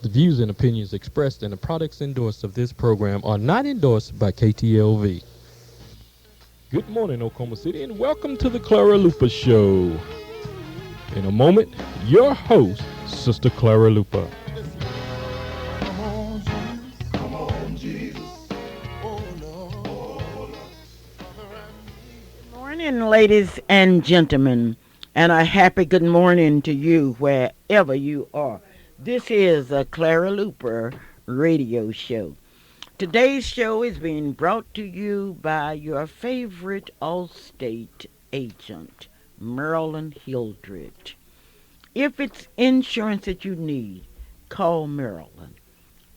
The views and opinions expressed and the products endorsed of this program are not endorsed by KTLV. Good morning, Oklahoma City, and welcome to the Clara Luper Show. In a moment, your host, Sister Clara Luper. Morning, ladies and gentlemen, and a happy good morning to you wherever you are. This is a Clara Luper radio show. Today's show is being brought to you by your favorite Allstate agent, Marilyn Hildred. If it's insurance that you need, call Marilyn,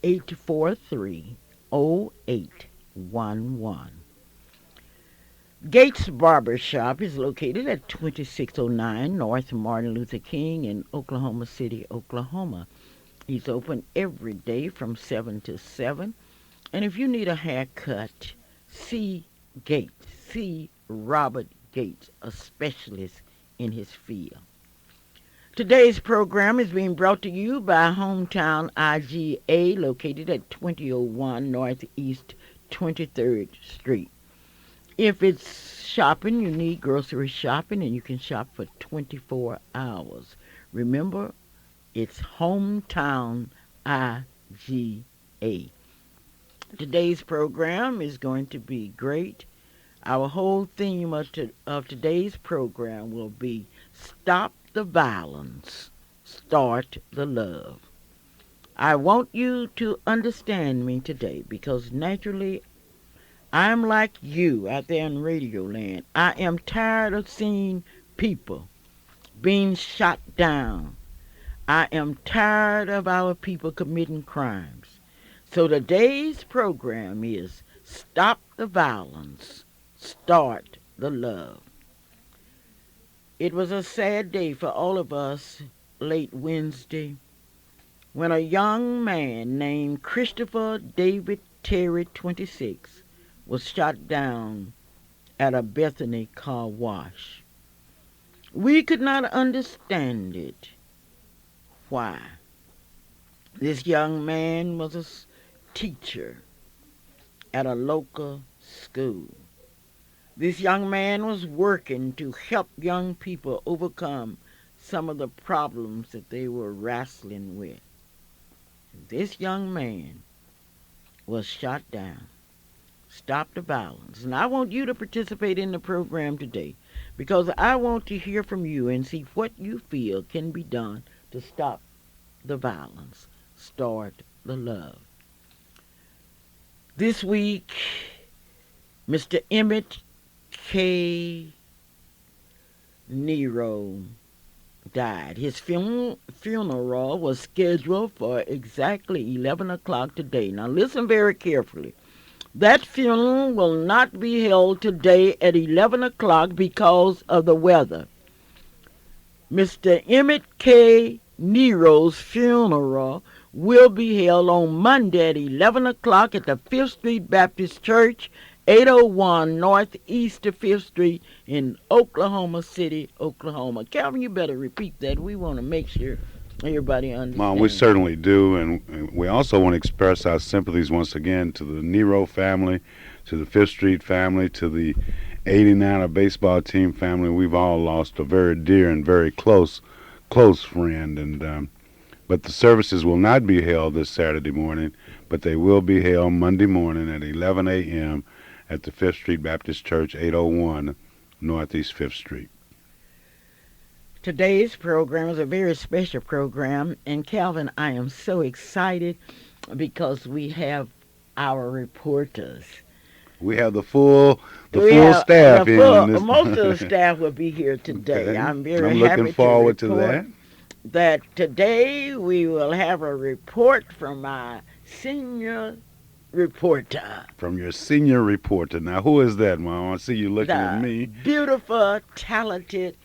843-0811. Gates Barber Shop is located at 2609 North Martin Luther King in Oklahoma City, Oklahoma. He's open every day from 7 to 7. And if you need a haircut, see Gates. See Robert Gates, a specialist in his field. Today's program is being brought to you by Hometown IGA, located at 2001 Northeast 23rd Street. If it's shopping, you need grocery shopping, and you can shop for 24 hours. Remember, it's Hometown IGA. Today's program is going to be great. Our whole theme of today's program will be Stop the Violence, Start the Love. I want you to understand me today because naturally I'm like you out there in Radio Land. I am tired of seeing people being shot down. I am tired of our people committing crimes. So today's program is Stop the Violence, Start the Love. It was a sad day for all of us late Wednesday when a young man named Christopher David Terry, 26, was shot down at a Bethany car wash. We could not understand it. Why? This young man was a teacher at a local school. This young man was working to help young people overcome some of the problems that they were wrestling with. This young man was shot down. Stop the violence. And I want you to participate in the program today because I want to hear from you and see what you feel can be done to stop the violence, start the love. This week, Mr. Emmett K. Nero died. His funeral was scheduled for exactly 11 o'clock today. Now listen very carefully. That funeral will not be held today at 11 o'clock because of the weather. Mr. Emmett K. Nero's funeral will be held on Monday at 11 o'clock at the 5th Street Baptist Church, 801 Northeast 5th Street in Oklahoma City, Oklahoma. Calvin, you better repeat that. We want to make sure everybody understands. Mom, we certainly do, and we also want to express our sympathies once again to the Nero family, to the Fifth Street family, to the 89er baseball team family. We've all lost a very dear and very close friend, and but the services will not be held this Saturday morning, but they will be held Monday morning at 11 a.m. at the Fifth Street Baptist Church, 801 Northeast 5th Street. Today's program is a very special program, and Calvin, I am so excited because we have our reporters. We have the full staff in. Most of the staff will be here today. Okay. I'm very happy looking forward to to report that today we will have a report from our senior reporter. From your senior reporter. Now, who is that, Mom? I see you looking at me. Beautiful, talented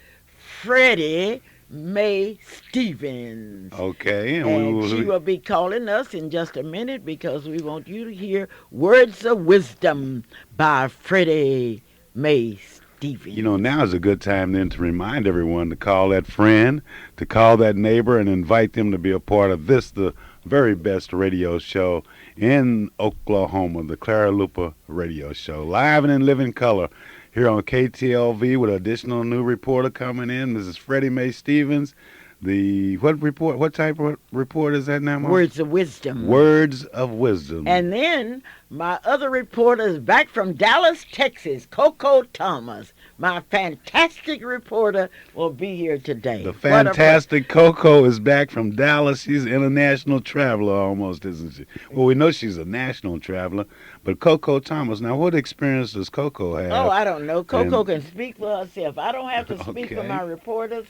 Freddie Mae Stevens. Okay. And she will be calling us in just a minute because we want you to hear Words of Wisdom by Freddie Mae You know, Stevens. now is a good time then to remind everyone to call that friend, to call that neighbor, and invite them to be a part of this, the very best radio show in Oklahoma, the Clara Luper Radio Show, live and in living color here on KTLV with additional new reporter coming in, Mrs. Freddie Mae Stevens. The what report? What type of report is that now, Mom? Words of wisdom. Words of wisdom. And then my other reporter is back from Dallas, Texas, Coco Thomas. My fantastic reporter will be here today. The fantastic Coco is back from Dallas. She's an international traveler almost, isn't she? Well, we know she's a national traveler, but Coco Thomas, now what experience does Coco have? Oh, I don't know. Coco can speak for herself. I don't have to speak for my reporters.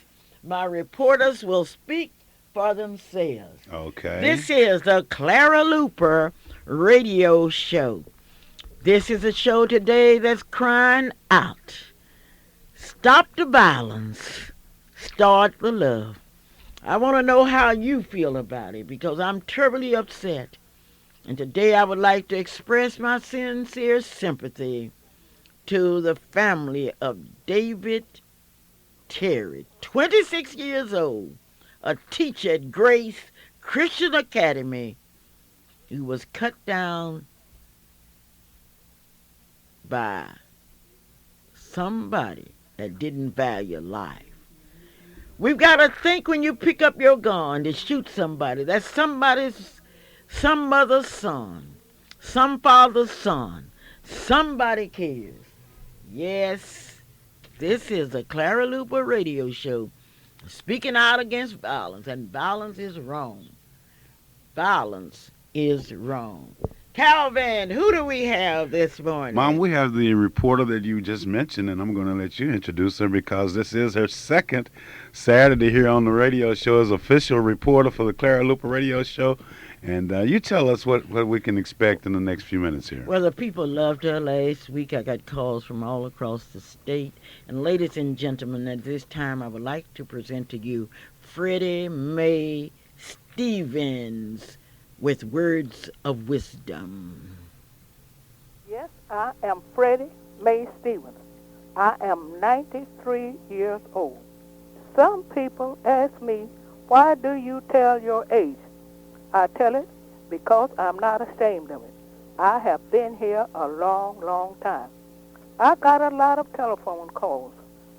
My reporters will speak for themselves. Okay. This is the Clara Luper Radio Show. This is a show today that's crying out. Stop the violence. Start the love. I want to know how you feel about it because I'm terribly upset. And today I would like to express my sincere sympathy to the family of David Terry, 26 years old, a teacher at Grace Christian Academy, who was cut down by somebody that didn't value life. We've got to think when you pick up your gun to shoot somebody. That's some mother's son, some father's son. Somebody cares. Yes, this is the Clara Luper Radio Show, speaking out against violence, and violence is wrong. Violence is wrong. Calvin, who do we have this morning? Mom, we have the reporter that you just mentioned, and I'm going to let you introduce her because this is her second Saturday here on the radio show as official reporter for the Clara Luper Radio Show. And you tell us what we can expect in the next few minutes here. Well, the people loved her last week. I got calls from all across the state. And ladies and gentlemen, at this time I would like to present to you Freddie Mae Stevens with words of wisdom. Yes, I am Freddie Mae Stevens. I am 93 years old. Some people ask me, why do you tell your age? I tell it because I'm not ashamed of it. I have been here a long, long time. I got a lot of telephone calls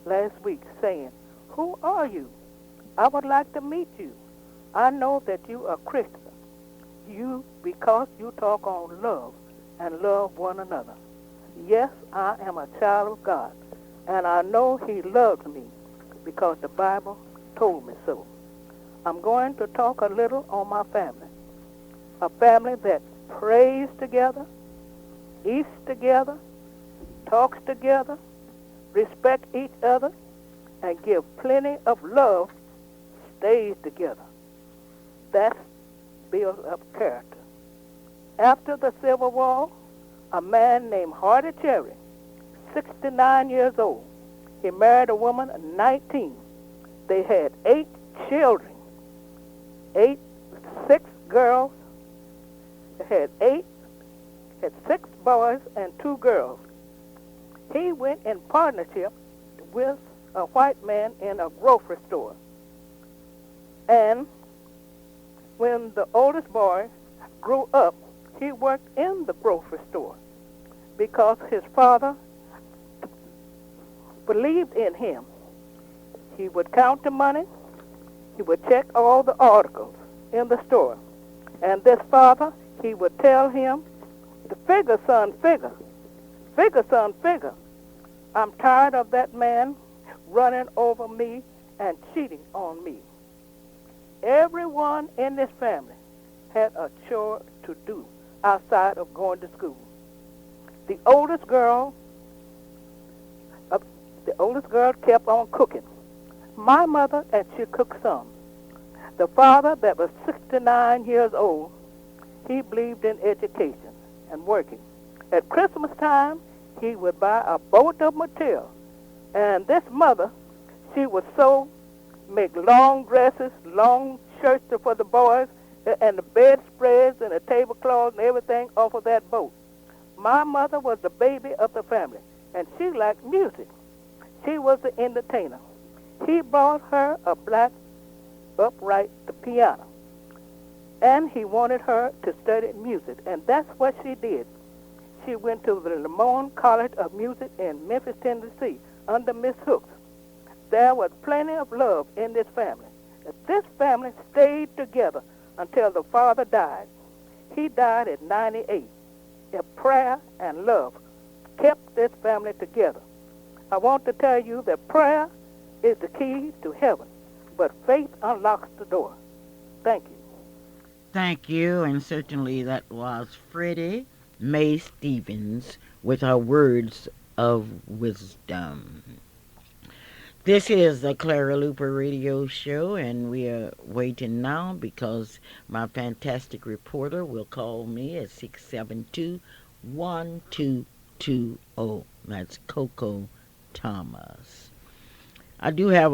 last week saying, who are you? I would like to meet you. I know that you are Christian. Because you talk on love and love one another. Yes, I am a child of God, and I know he loves me because the Bible told me so. I'm going to talk a little on my family. A family that prays together, eats together, talks together, respect each other, and give plenty of love, stays together. That's builds up character. After the Civil War, a man named Hardy Cherry, 69 years old, he married a woman at 19. They had 8 children, 6 girls. They had 6 boys and 2 girls. He went in partnership with a white man in a grocery store. And when the oldest boy grew up, he worked in the grocery store because his father believed in him. He would count the money. He would check all the articles in the store. And this father, he would tell him, figure, son, figure. Figure, son, figure. I'm tired of that man running over me and cheating on me. Everyone in this family had a chore to do outside of going to school. The oldest girl kept on cooking. My mother, and she cooked some. The father, that was 69 years old, he believed in education and working. At Christmas time, he would buy a boat of material. And this mother, she would make long dresses, long shirts for the boys, and the bedspreads and the tablecloths and everything off of that boat. My mother was the baby of the family, and she liked music. She was an entertainer. He bought her a black upright piano, and he wanted her to study music, and that's what she did. She went to the Lamont College of Music in Memphis, Tennessee, under Miss Hooks. There was plenty of love in this family. This family stayed together until the father died. He died at 98. If prayer and love kept this family together. I want to tell you that prayer is the key to heaven, but faith unlocks the door. Thank you. Thank you, and certainly that was Freddie Mae Stevens with her words of wisdom. This is the Clara Luper radio show, and we are waiting now because my fantastic reporter will call me at 672-1220. That's Coco Thomas. I do have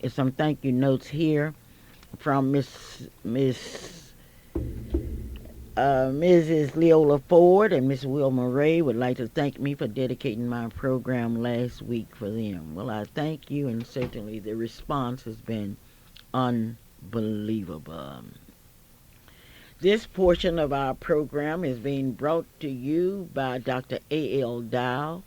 some thank you notes here from Mrs. Leola Ford and Miss Wilma Ray would like to thank me for dedicating my program last week for them. Well, I thank you, and certainly the response has been unbelievable. This portion of our program is being brought to you by Dr. A.L. Dow,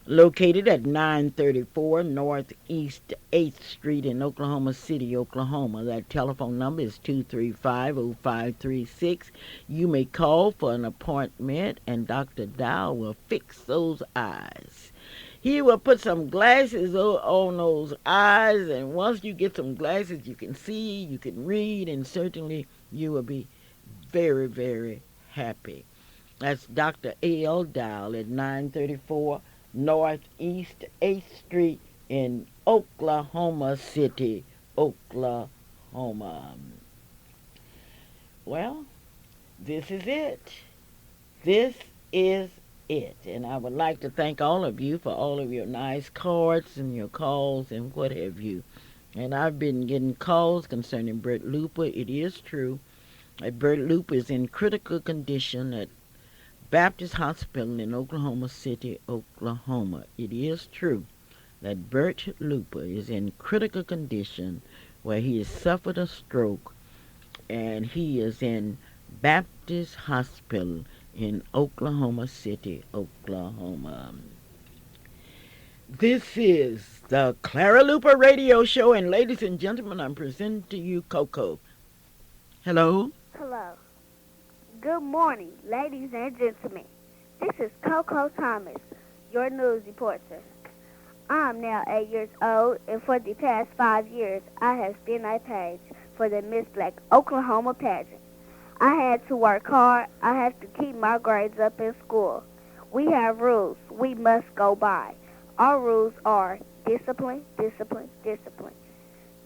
located at 934 Northeast 8th Street in Oklahoma City, Oklahoma. That telephone number is 235-0536. You may call for an appointment, and Dr. Dow will fix those eyes. He will put some glasses on those eyes, and once you get some glasses, you can see, you can read, and certainly you will be very, very happy. That's Dr. A.L. Dow at 934 Northeast 8th Street in Oklahoma City, Oklahoma. Well, this is it. This is it. And I would like to thank all of you for all of your nice cards and your calls and what have you. And I've been getting calls concerning Bert Luper. It is true that Bert Luper is in critical condition at Baptist Hospital in Oklahoma City, Oklahoma. It is true that Bert Luper is in critical condition where he has suffered a stroke, and he is in Baptist Hospital in Oklahoma City, Oklahoma. This is the Clara Luper radio show, and ladies and gentlemen, I'm presenting to you Coco. Hello? Hello. Good morning, ladies and gentlemen. This is Coco Thomas, your news reporter. I'm now 8 years old, and for the past 5 years, I have been a page for the Miss Black Oklahoma pageant. I had to work hard. I have to keep my grades up in school. We have rules we must go by. Our rules are discipline, discipline, discipline.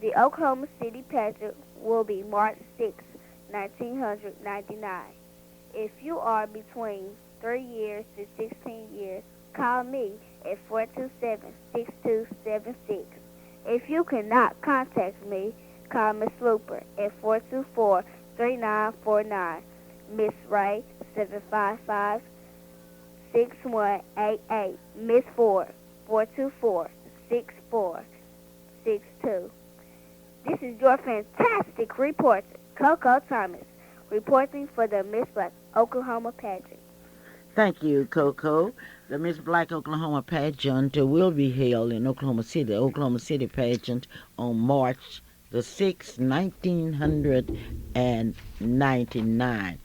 The Oklahoma City pageant will be March 6, 1999. If you are between 3 years to 16 years, call me at 427-6276. If you cannot contact me, call Miss Luper at 424-3949. Miss Ray, 755-6188. Miss Ford, 424-6462. This is your fantastic reporter, Coco Thomas, reporting for the Miss Black Oklahoma pageant. Thank you, Coco. The Miss Black Oklahoma pageant will be held in Oklahoma City, the Oklahoma City pageant, on March the 6th, 1999.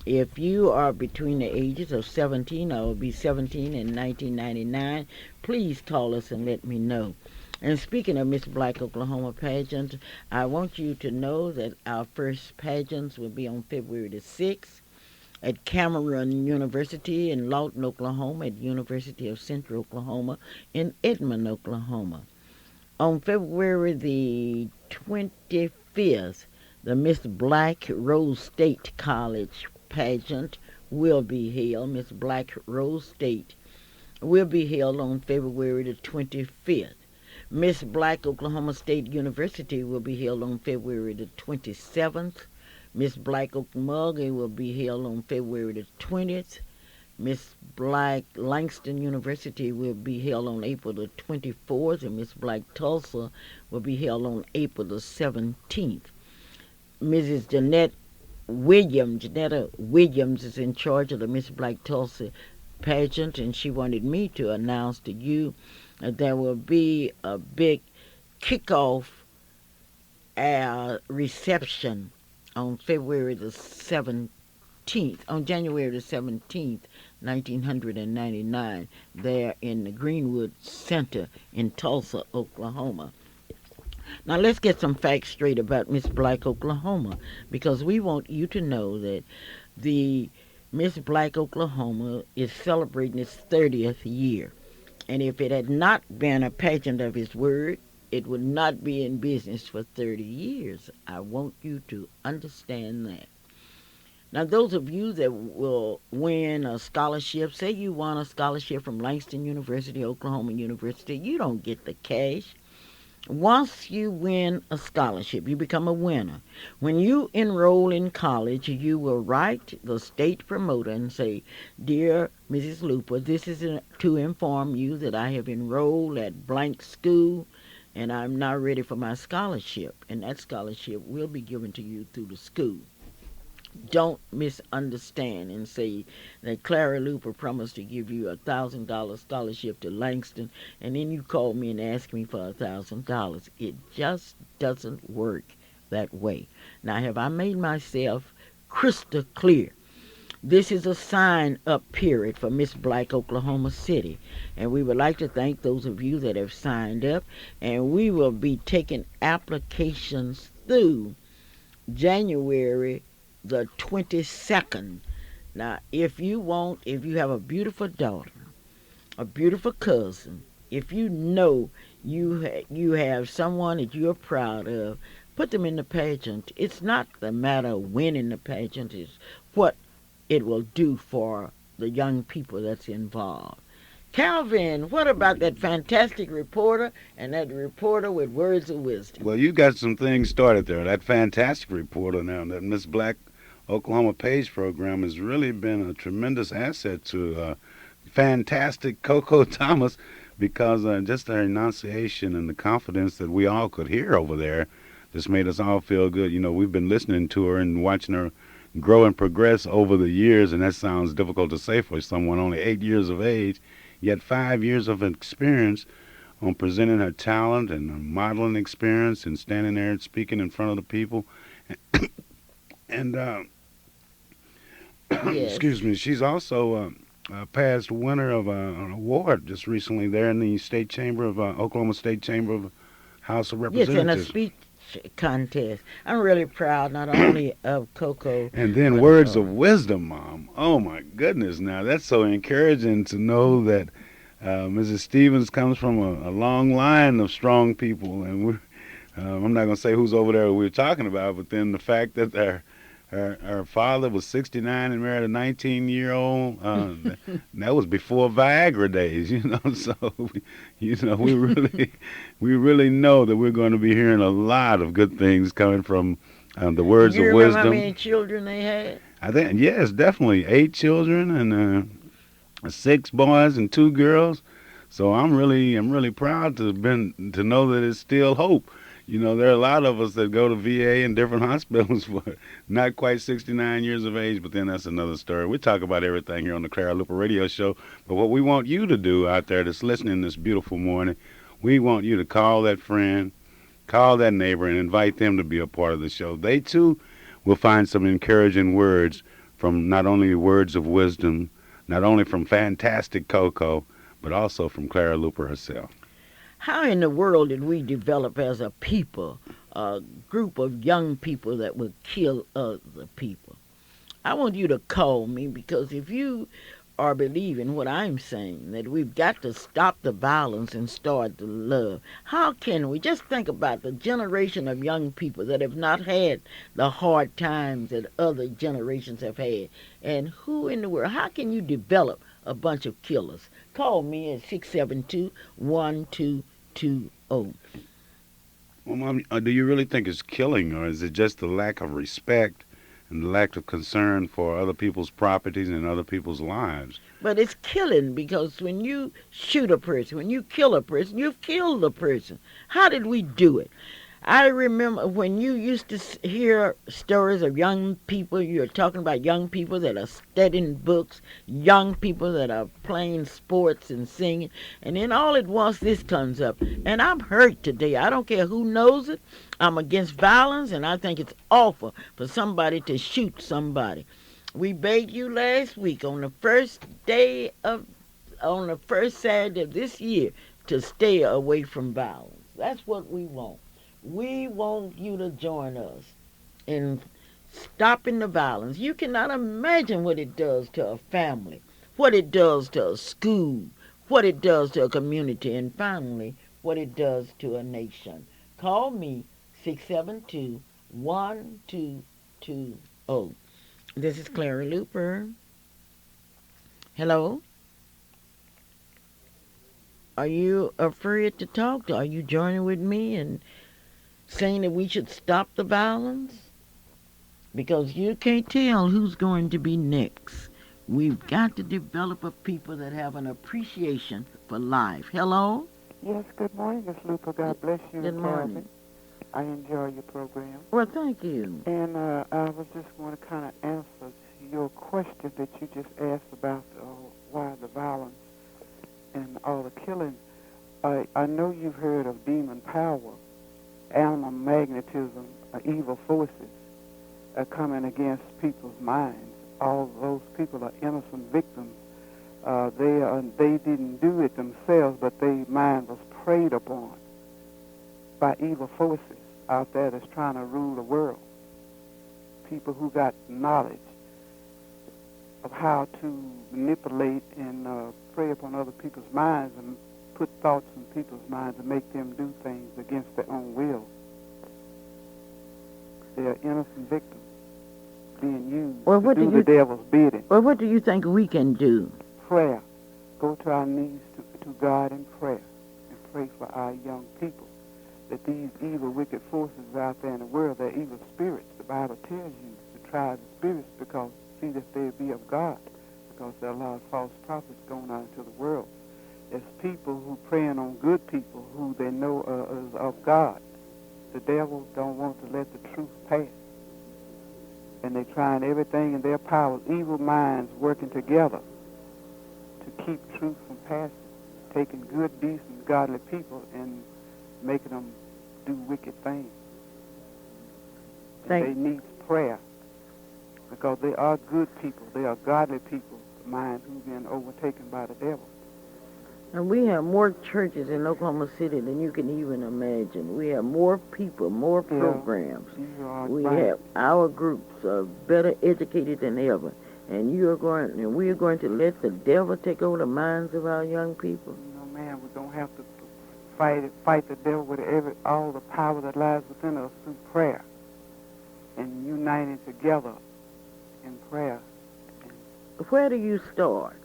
If you are between the ages of 17, I will be 17 in 1999, please call us and let me know. And speaking of Miss Black Oklahoma pageant, I want you to know that our first pageants will be on February the 6th at Cameron University in Lawton, Oklahoma, at University of Central Oklahoma in Edmond, Oklahoma. On February the 25th, the Miss Black Rose State College pageant will be held. Miss Black Rose State will be held on February the 25th. Miss Black Oklahoma State University will be held on February the 27th. Miss Black Okmulgee will be held on February the 20th. Miss Black Langston University will be held on April the 24th, and Miss Black Tulsa will be held on April the 17th. Mrs. Janetta Williams is in charge of the Miss Black Tulsa pageant, and she wanted me to announce to you that there will be a big kickoff reception on February the 17th, on January the 17th, 1999, there in the Greenwood Center in Tulsa, Oklahoma. Now let's get some facts straight about Miss Black Oklahoma, because we want you to know that the Miss Black Oklahoma is celebrating its 30th year. And if it had not been a pageant of his word, it would not be in business for 30 years. I want you to understand that. Now, those of you that will win a scholarship, say you won a scholarship from Langston University, Oklahoma University, you don't get the cash. Once you win a scholarship, you become a winner. When you enroll in college, you will write the state promoter and say, "Dear Mrs. Luper, this is to inform you that I have enrolled at blank school and I'm now ready for my scholarship." And that scholarship will be given to you through the school. Don't misunderstand and say that Clara Luper promised to give you $1,000 scholarship to Langston, and then you call me and ask me for $1,000. It just doesn't work that way. Now, have I made myself crystal clear? This is a sign-up period for Miss Black Oklahoma City, and we would like to thank those of you that have signed up, and we will be taking applications through January the 22nd. Now, if you have a beautiful daughter, a beautiful cousin, if you know you have someone that you're proud of, put them in the pageant. It's not the matter of winning the pageant, it's what it will do for the young people that's involved. Calvin, what about that fantastic reporter and that reporter with words of wisdom? Well, you got some things started there. That fantastic reporter now, that Miss Black Oklahoma Page program has really been a tremendous asset to fantastic Coco Thomas, because just her enunciation and the confidence that we all could hear over there just made us all feel good. You know, we've been listening to her and watching her grow and progress over the years, and that sounds difficult to say for someone only 8 years of age, yet 5 years of experience on presenting her talent and her modeling experience and standing there and speaking in front of the people. And Yes. excuse me, she's also a past winner of an award just recently there in the State Chamber of Oklahoma State Chamber of House of Yes, in a Representatives. speech contest. I'm really proud not only of Coco, And then but words of wisdom, Mom. Oh my goodness! Now that's so encouraging to know that Mrs. Stevens comes from a long line of strong people, and I'm not going to say who's over there we're talking about, but then the fact that her father was 69 and married a 19-year-old. That was before Viagra days, you know. So, we really know that we're going to be hearing a lot of good things coming from the words you of remember wisdom. how many children they had? I think yes, definitely 8 children and 6 boys and 2 girls. So I'm really proud to know that it's still hope. You know, there are a lot of us that go to VA and different hospitals for not quite 69 years of age, but then that's another story. We talk about everything here on the Clara Luper Radio Show, but what we want you to do out there that's listening this beautiful morning, we want you to call that friend, call that neighbor, and invite them to be a part of the show. They, too, will find some encouraging words from not only words of wisdom, not only from fantastic Coco, but also from Clara Luper herself. How in the world did we develop as a people, a group of young people that would kill other people? I want you to call me, because if you are believing what I'm saying, that we've got to stop the violence and start the love, how can we? Just think about the generation of young people that have not had the hard times that other generations have had. And who in the world, how can you develop a bunch of killers? Call me at 672-1220. Well, Mom, do you really think it's killing, or is it just the lack of respect and the lack of concern for other people's properties and other people's lives. But it's killing because when you shoot a person, when you kill a person, you've killed a person. How did we do it? I remember when you used to hear stories of young people, you're talking about young people that are studying books, young people that are playing sports and singing, and then all at once this comes up. And I'm hurt today. I don't care who knows it. I'm against violence, and I think it's awful for somebody to shoot somebody. We begged you last week on the first Saturday of this year to stay away from violence. That's what we want. We want you to join us in stopping the violence. You cannot imagine what it does to a family, what it does to a school, what it does to a community, and finally, what it does to a nation. Call me 672-1220. This is Clara Luper. Hello? Are you afraid to talk? Are you joining with me in saying that we should stop the violence? Because you can't tell who's going to be next. We've got to develop a people that have an appreciation for life. Hello? Yes, good morning, Miss Luper. God bless you. Good and morning. Calvin. I enjoy your program. Well, thank you. And I was just going to kind of answer your question that you just asked about why the violence and all the killing. I know you've heard of demon power, animal magnetism, evil forces coming against people's minds. All those people are innocent victims. They didn't do it themselves, but their mind was preyed upon by evil forces out there that's trying to rule the world. People who got knowledge of how to manipulate and prey upon other people's minds and put thoughts in people's minds and make them do things against their own will. They are innocent victims being used to do the devil's bidding. Well, what do you think we can do? Prayer. Go to our knees to God in prayer and pray for our young people. That these evil, wicked forces out there in the world, they're evil spirits. The Bible tells you to try the spirits because see that they be of God, because there are a lot of false prophets going out into the world. There's people who preying on good people who they know is of God. The devil don't want to let the truth pass. And they're trying everything in their power, evil minds working together to keep truth from passing, taking good, decent, godly people and making them do wicked things. They need prayer because they are good people. They are godly people, minds who've been overtaken by the devil. And we have more churches in Oklahoma City than you can even imagine. We have more people, more programs. We have our groups are better educated than ever. And we are going to let the devil take over the minds of our young people. No, man, we don't have to fight the devil with all the power that lies within us through prayer and uniting together in prayer. Where do you start?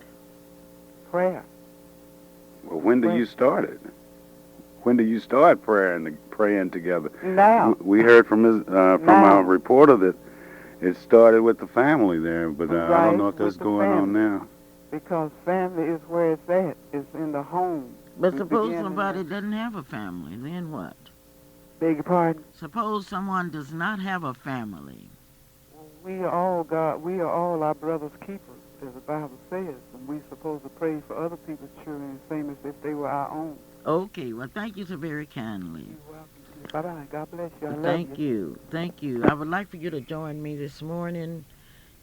Prayer. Well, when do you start it? When do you start praying together? Now. We heard from our reporter that it started with the family there, but I don't know if that's going on now. Because family is where it's at. It's in the home. But suppose somebody doesn't have a family, then what? Beg your pardon? Suppose someone does not have a family. We are all our brother's keepers, as the Bible says, and we're supposed to pray for other people's children the same as if they were our own. Okay, well, thank you so very kindly. You're welcome. Bye-bye. God bless you. I love Thank you. Thank you. I would like for you to join me this morning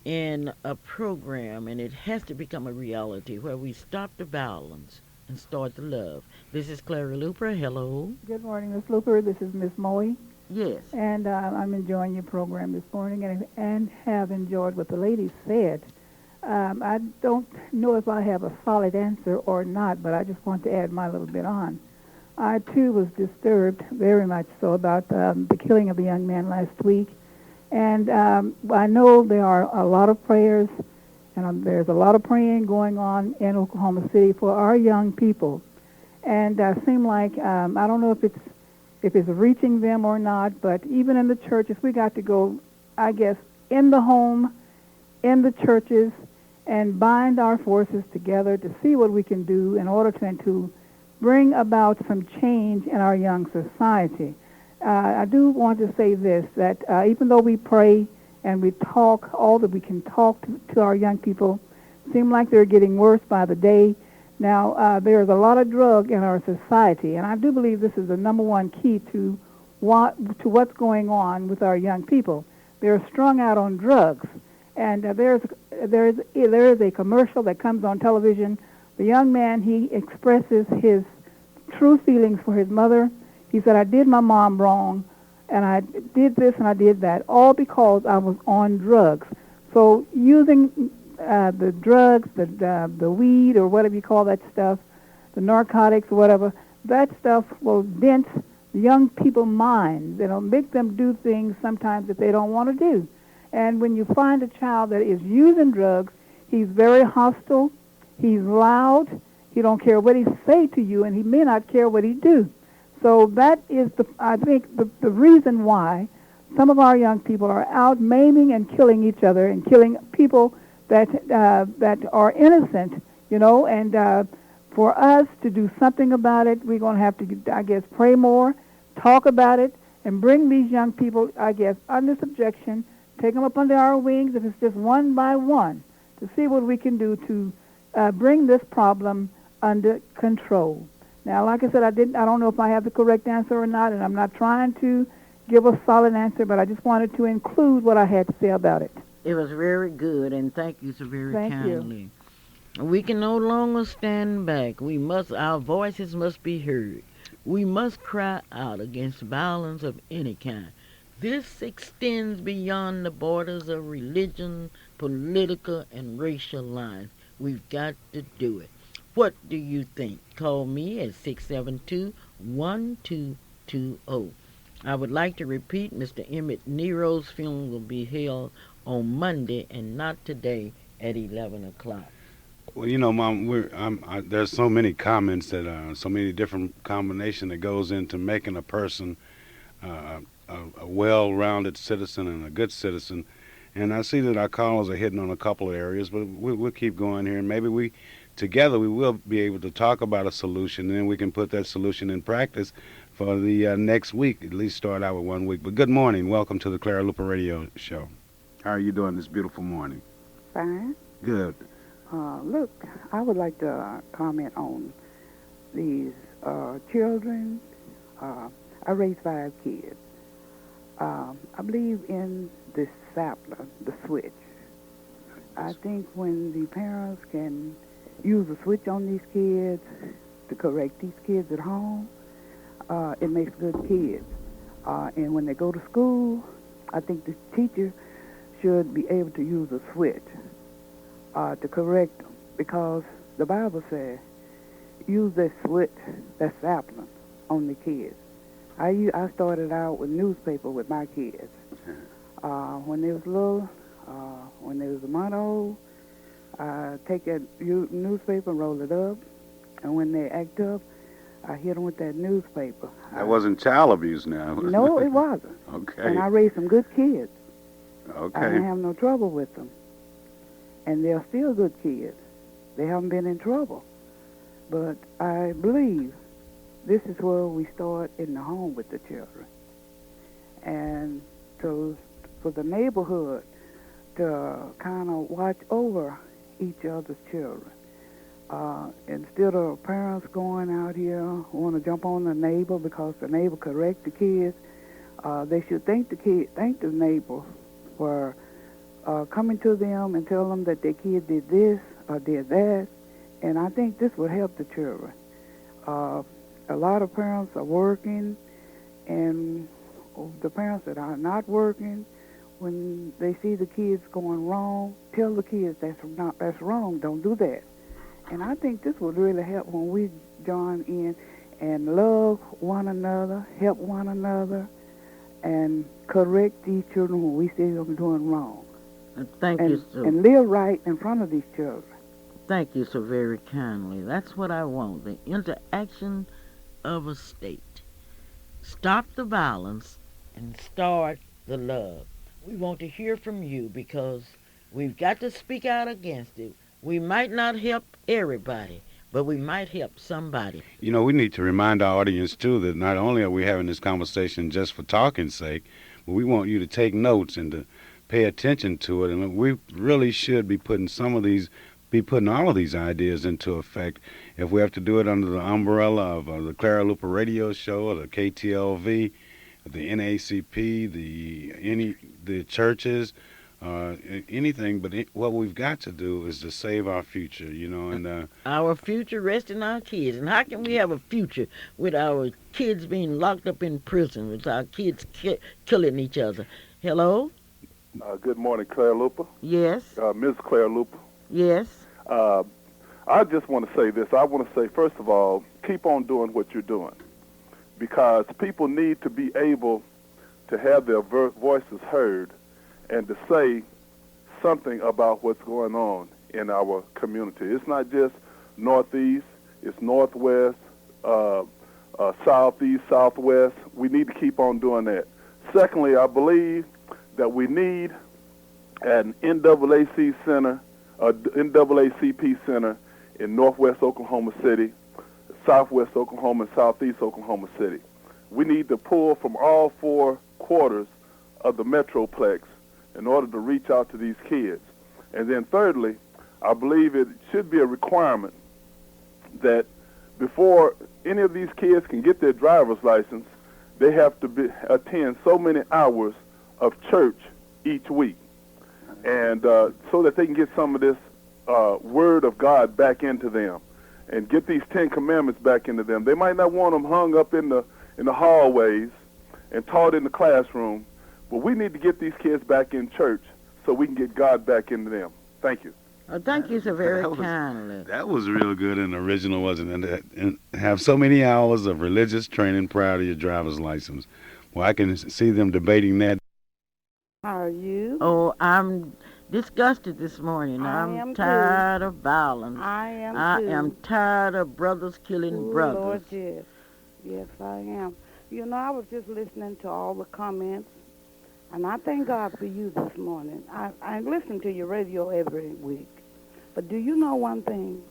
in a program, and it has to become a reality, where we stop the violence and start the love. This is Clara Luper. Hello. Good morning, Miss Luper. This is Miss Moe. Yes. And I'm enjoying your program this morning and have enjoyed what the lady said. I don't know if I have a solid answer or not, but I just want to add my little bit on. I, too, was disturbed, very much so, about the killing of the young man last week. And I know there are a lot of prayers, and there's a lot of praying going on in Oklahoma City for our young people. And seem like, I don't know if it's reaching them or not, but even in the churches, we got to go, I guess, in the home, in the churches, and bind our forces together to see what we can do in order to bring about some change in our young society. I do want to say this, that even though we pray and we talk all that we can talk to our young people, seem like they're getting worse by the day. Now, there's a lot of drug in our society, and I do believe this is the number one key to what's going on with our young people. They're strung out on drugs, and there is a commercial that comes on television. The young man, he expresses his true feelings for his mother. He said, "I did my mom wrong, and I did this and I did that, all because I was on drugs." So using the drugs, the weed or whatever you call that stuff, the narcotics or whatever, that stuff will dent the young people's minds. It'll make them do things sometimes that they don't want to do. And when you find a child that is using drugs, he's very hostile, he's loud, he don't care what he say to you, and he may not care what he do. So that is, I think, the reason why some of our young people are out maiming and killing each other and killing people that are innocent, and for us to do something about it, we're going to have to, I guess, pray more, talk about it, and bring these young people, I guess, under subjection, take them up under our wings, if it's just one by one, to see what we can do to bring this problem under control. Now, like I said, I don't know if I have the correct answer or not, and I'm not trying to give a solid answer, but I just wanted to include what I had to say about it. It was very good, and thank you so very Thank kindly. We can no longer stand back. Our voices must be heard. We must cry out against violence of any kind. This extends beyond the borders of religion, political, and racial lines. We've got to do it. What do you think? Call me at 672-1220. I would like to repeat, Mr. Emmett Nero's funeral will be held on Monday and not today at 11 o'clock. Well, Mom, there's so many comments so many different combination that goes into making a person a well-rounded citizen and a good citizen. And I see that our callers are hitting on a couple of areas, but we'll keep going here, and maybe together we will be able to talk about a solution, and then we can put that solution in practice for the next week, at least start out with 1 week. But good morning. Welcome to the Clara Luper Radio Show. How are you doing this beautiful morning? Fine. Good. Look, I would like to comment on these children. I raised 5 kids. I believe in this sapler, the switch. I think when the parents can use a switch on these kids to correct these kids at home, it makes good kids. And when they go to school, I think the teacher should be able to use a switch to correct them, because the Bible says use that switch, that sapling, on the kids. I started out with newspaper with my kids. When they was little, when they was a month old, I take that newspaper and roll it up, and when they act up, I hit them with that newspaper. That wasn't child abuse now. No, it wasn't. Okay. And I raised some good kids. Okay. I didn't have no trouble with them. And they're still good kids. They haven't been in trouble. But I believe this is where we start in the home with the children. And so for the neighborhood to kind of watch over each other's children. Instead of parents going out here want to jump on the neighbor because the neighbor correct the kids, they should thank the neighbor for coming to them and tell them that their kid did this or did that. And I think this would help the children. A lot of parents are working, and the parents that are not working, when they see the kids going wrong, tell the kids that's wrong, don't do that. And I think this would really help when we join in and love one another, help one another, and correct these children when we see them doing wrong. Thank you so. And live right in front of these children. Thank you so very kindly. That's what I want, the interaction of a state. Stop the violence and start the love. We want to hear from you because we've got to speak out against it. We might not help everybody, but we might help somebody. You know, we need to remind our audience too that not only are we having this conversation just for talking's sake, but we want you to take notes and to pay attention to it. And we really should be putting all of these ideas into effect. If we have to do it under the umbrella of the Clara Luper Radio Show or the KTLV, the NACP, the churches, anything. But what we've got to do is to save our future, you know. And Our future rests in our kids. And how can we have a future with our kids being locked up in prison, with our kids killing each other? Hello? Good morning, Clara Luper. Yes? Ms. Clara Luper. Yes? I just want to say this. I want to say, first of all, keep on doing what you're doing, because people need to be able to have their voices heard and to say something about what's going on in our community. It's not just Northeast, it's Northwest, Southeast, Southwest. We need to keep on doing that. Secondly, I believe that we need an NAACP center in Northwest Oklahoma City, Southwest Oklahoma, and Southeast Oklahoma City. We need to pull from all four quarters of the Metroplex in order to reach out to these kids. And then thirdly, I believe it should be a requirement that before any of these kids can get their driver's license, they have to attend so many hours of church each week, and so that they can get some of this Word of God back into them and get these 10 Commandments back into them. They might not want them hung up in the hallways and taught in the classroom, but we need to get these kids back in church so we can get God back into them. Thank you. Thank you so very kindly. That was real good and original, wasn't it? And have so many hours of religious training prior to your driver's license. Well, I can see them debating that. How are you? Oh, I'm disgusted this morning. I'm tired of violence. I am I too. am tired of brothers killing Ooh, brothers. Lord, yes. Yes, I am. You know, I was just listening to all the comments, and I thank God for you this morning. I listen to your radio every week. But do you know one thing?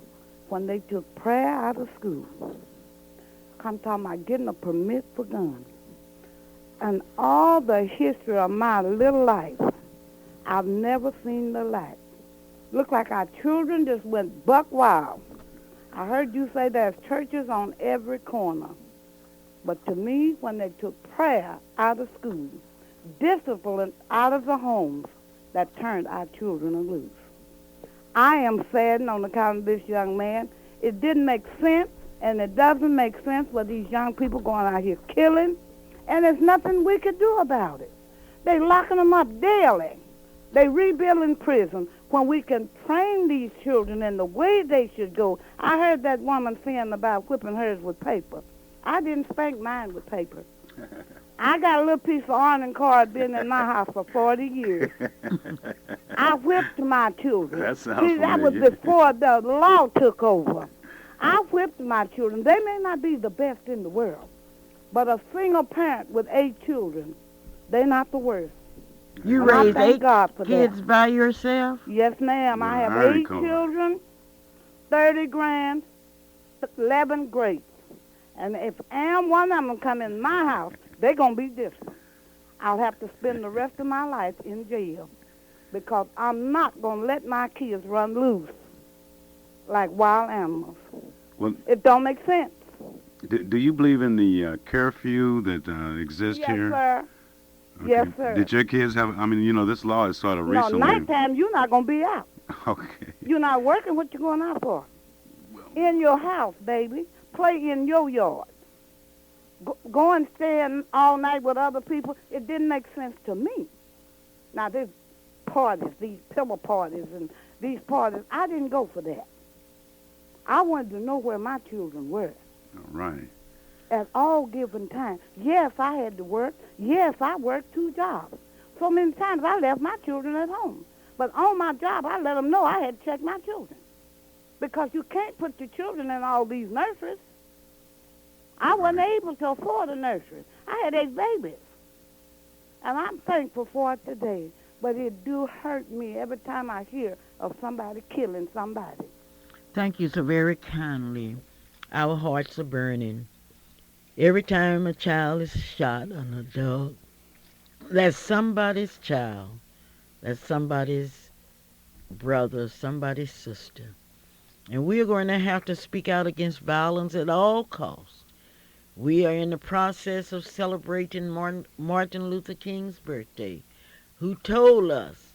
When they took prayer out of school, I'm talking about getting a permit for guns, and all the history of my little life, I've never seen the like. Look like our children just went buck wild. I heard you say there's churches on every corner. But to me, when they took prayer out of school, discipline out of the homes, that turned our children loose. I am saddened on account of this young man. It didn't make sense, and it doesn't make sense with these young people going out here killing, and there's nothing we could do about it. They locking them up daily. They rebuilding prison when we can train these children in the way they should go. I heard that woman saying about whipping hers with paper. I didn't spank mine with paper. I got a little piece of ironing card been in my house for 40 years. I whipped my children. That sounds See, that familiar. was before the law took over. I whipped my children. They may not be the best in the world, but a single parent with 8 children, they're not the worst. You And I raised thank 8 God for kids that. by yourself? Yes, ma'am. I Well, have I 8 recall. children, 30 grand, 11 grapes. And if one of them come in my house, they're going to be different. I'll have to spend the rest of my life in jail because I'm not going to let my kids run loose like wild animals. Well, It don't make sense. do you believe in the curfew that exists Yes, here? sir. Okay. Yes, sir. Did your kids have? I mean, you know, this law is sort of No, recently. nighttime, you're not going to be out. Okay. You're not working. What you going out for? In your house, baby. Play in your yard. Go and stay in all night with other people. It didn't make sense to me. Now, these parties, these pillow parties and these parties, I didn't go for that. I wanted to know where my children were All right. at all given times. Yes, I had to work. Yes, I worked 2 jobs. So many times I left my children at home. But on my job, I let them know I had to check my children. Because you can't put your children in all these nurseries. I wasn't able to afford a nursery. I had 8 babies. And I'm thankful for it today. But it do hurt me every time I hear of somebody killing somebody. Thank you so very kindly. Our hearts are burning. Every time a child is shot, an adult, that's somebody's child. That's somebody's brother, somebody's sister. And we are going to have to speak out against violence at all costs. We are in the process of celebrating Martin Luther King's birthday, who told us,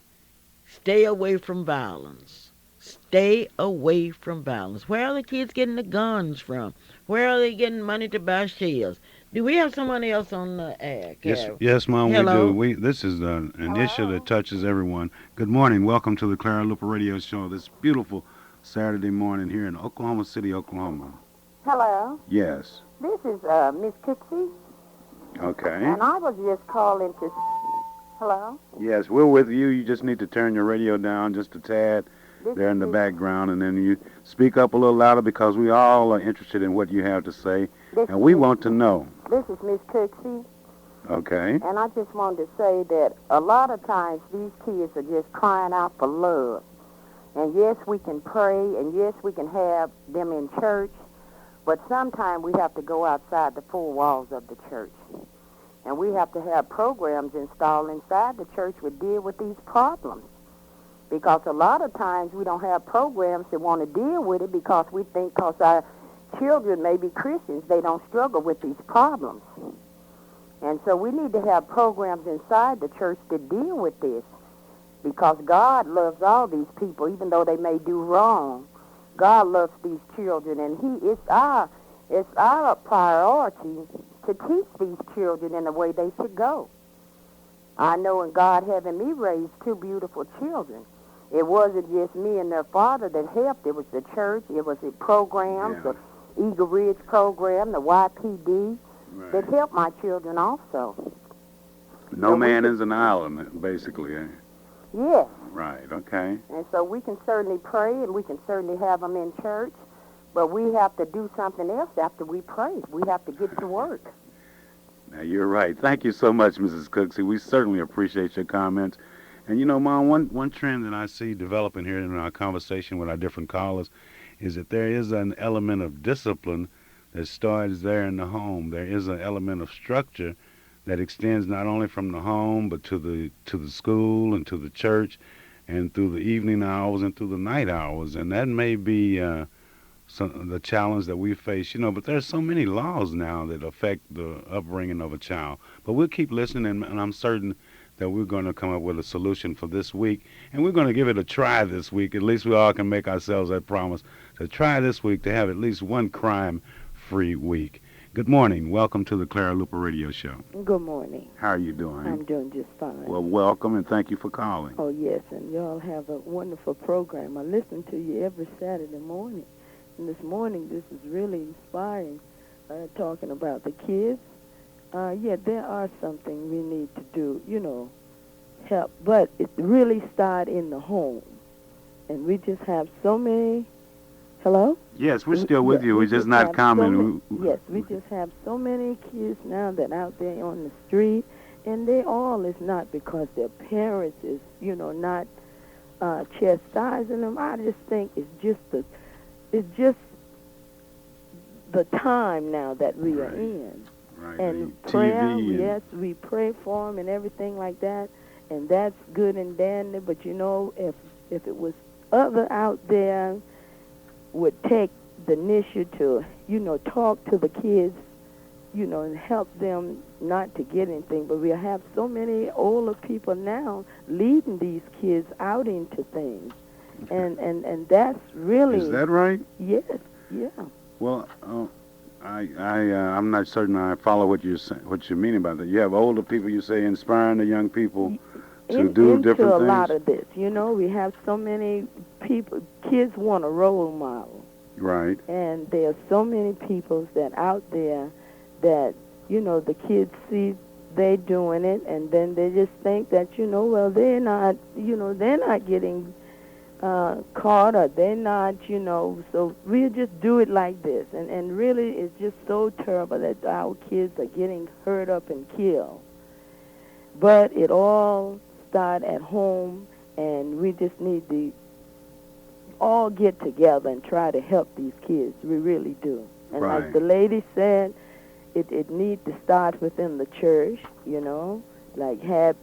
stay away from violence. Stay away from violence. Where are the kids getting the guns from? Where are they getting money to buy shells? Do we have someone else on the air? Yes, Mom, we do. Hello? This is an issue that touches everyone. Good morning. Welcome to the Clara Luper Radio Show this beautiful Saturday morning here in Oklahoma City, Oklahoma. Hello, Yes. this is Miss Kixie, Okay. and I was just calling to. Hello, Yes, we're with you. You just need to turn your radio down just a tad this there in the is background, and then you speak up a little louder because we all are interested in what you have to say, this, and we is, want to know. this is Miss Kixie, Okay. and I just wanted to say that a lot of times these kids are just crying out for love. And yes, we can pray, and yes, we can have them in church, but sometimes we have to go outside the four walls of the church. And we have to have programs installed inside the church that deal with these problems. Because a lot of times we don't have programs that want to deal with it because we think because our children may be Christians, they don't struggle with these problems. And so we need to have programs inside the church that deal with this. Because God loves all these people, even though they may do wrong. God loves these children, and it's our priority to teach these children in the way they should go. I know in God having me raised two beautiful children, it wasn't just me and their father that helped. It was the church, it was the programs, Yeah. the Eagle Ridge program, the YPD, that Right. helped my children also. No man is an island, basically. Eh? Yes. Right. Okay. And so we can certainly pray and we can certainly have them in church, but we have to do something else after we pray. We have to get to work. Now, you're right. Thank you so much, Mrs. Cooksey. We certainly appreciate your comments. And, you know, Mom, one trend that I see developing here in our conversation with our different callers is that there is an element of discipline that starts there in the home. There is an element of structure that extends not only from the home but to the school and to the church and through the evening hours and through the night hours. And that may be the challenge that we face, you know, but there's so many laws now that affect the upbringing of a child. But we'll keep listening, and I'm certain that we're going to come up with a solution for this week. And we're going to give it a try this week. At least we all can make ourselves that promise to try this week to have at least one crime-free week. Good morning. Welcome to the Clara Luper Radio Show. Good morning. How are you doing? I'm doing just fine. Well, welcome, and thank you for calling. Oh, yes, and y'all have a wonderful program. I listen to you every Saturday morning. And this morning, this is really inspiring, talking about the kids. Yeah, there are something we need to do, you know, help. But it really starts in the home. And we just have so many... Hello? Yes, we're still with you. We're just not commenting. Yes, we just have so many kids now that out there on the street, and they all is not because their parents is, you know, not chastising them. I just think it's just the time now that we are in. Right. And the prayer, TV and yes, we pray for them and everything like that, and that's good and dandy. But you know, if it was other out there would take the initiative to, you know, talk to the kids, you know, and help them not to get anything. But we have so many older people now leading these kids out into things. And that's really... Is that right? Yes, yeah. Well, I'm not certain I follow what you're meaning by that. You have older people, you say, inspiring the young people to do into different a things? lot of this. You know, we have so many people, kids want a role model. Right. And there are so many people that out there that, you know, the kids see they doing it, and then they just think that, you know, well, they're not, you know, they're not getting caught, or they're not, you know, so we'll just do it like this. And really it's just so terrible that our kids are getting hurt up and killed. But it all starts at home, and we just need to all get together and try to help these kids. We really do. And Right. like the lady said, it needs to start within the church, you know, like have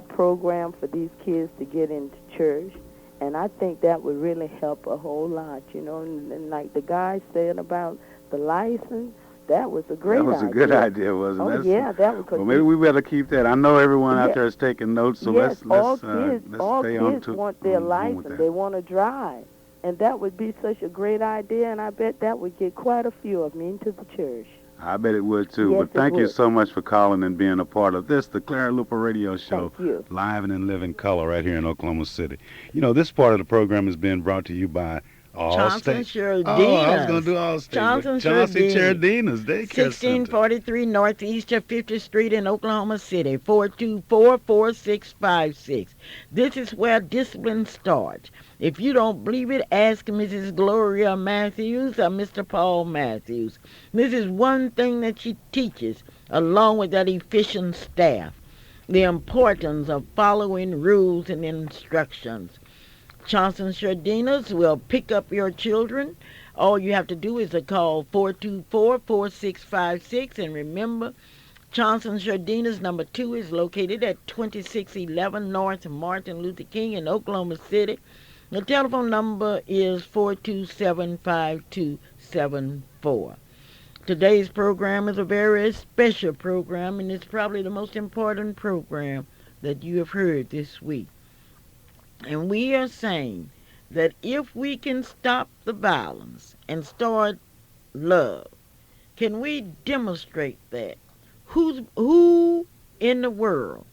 program for these kids to get into church. And I think that would really help a whole lot, you know. And like the guy said about the license, that was a great idea. That was a good idea, wasn't it? Oh, yeah, that was. Well, maybe we better keep that. I know everyone out Yeah. there is taking notes, so yes, all let's stay on kids to want their on with license. that. They want to drive. And that would be such a great idea, and I bet that would get quite a few of them into the church. I bet it would too. Yes, but thank it you would. so much for calling and being a part of this, the Clara Luper Radio Show, Thank you. live and in living color right here in Oklahoma City. You know, this part of the program is being brought to you by Johnson Allstate. Sure Oh, I was going to do Allstate. Johnson Chauncey Sure Chardina's Daycare Center. 1643 Northeast of 50th Street in Oklahoma City, 424-4656. This is where discipline starts. If you don't believe it, ask Mrs. Gloria Matthews or Mr. Paul Matthews. This is one thing that she teaches, along with that efficient staff, the importance of following rules and instructions. Johnson Shardinas will pick up your children. All you have to do is to call 424-4656. And remember, Johnson Shardinas number 2 is located at 2611 North Martin Luther King in Oklahoma City. The telephone number is 427-5274. Today's program is a very special program, and it's probably the most important program that you have heard this week. And we are saying that if we can stop the violence and start love, can we demonstrate that? Who in the world?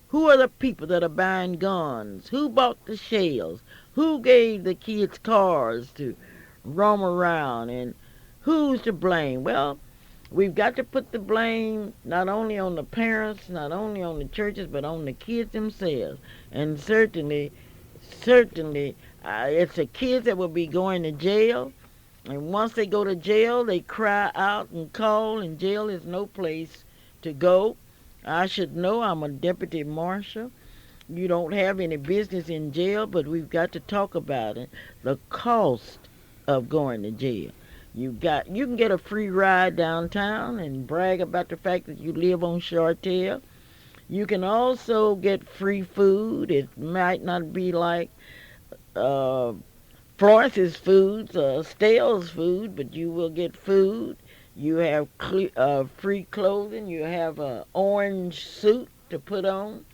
Who are the people that are buying guns? Who bought the shells? Who gave the kids cars to roam around? And who's to blame? Well, we've got to put the blame not only on the parents, not only on the churches, but on the kids themselves. And certainly, it's the kids that will be going to jail. And once they go to jail, they cry out and call, and jail is no place to go. I should know. I'm a deputy marshal. You don't have any business in jail, but we've got to talk about it. The cost of going to jail. You can get a free ride downtown and brag about the fact that you live on Chartel. You can also get free food. It might not be like Florence's foods, Stale's food, but you will get food. You have free clothing. You have an orange suit to put on.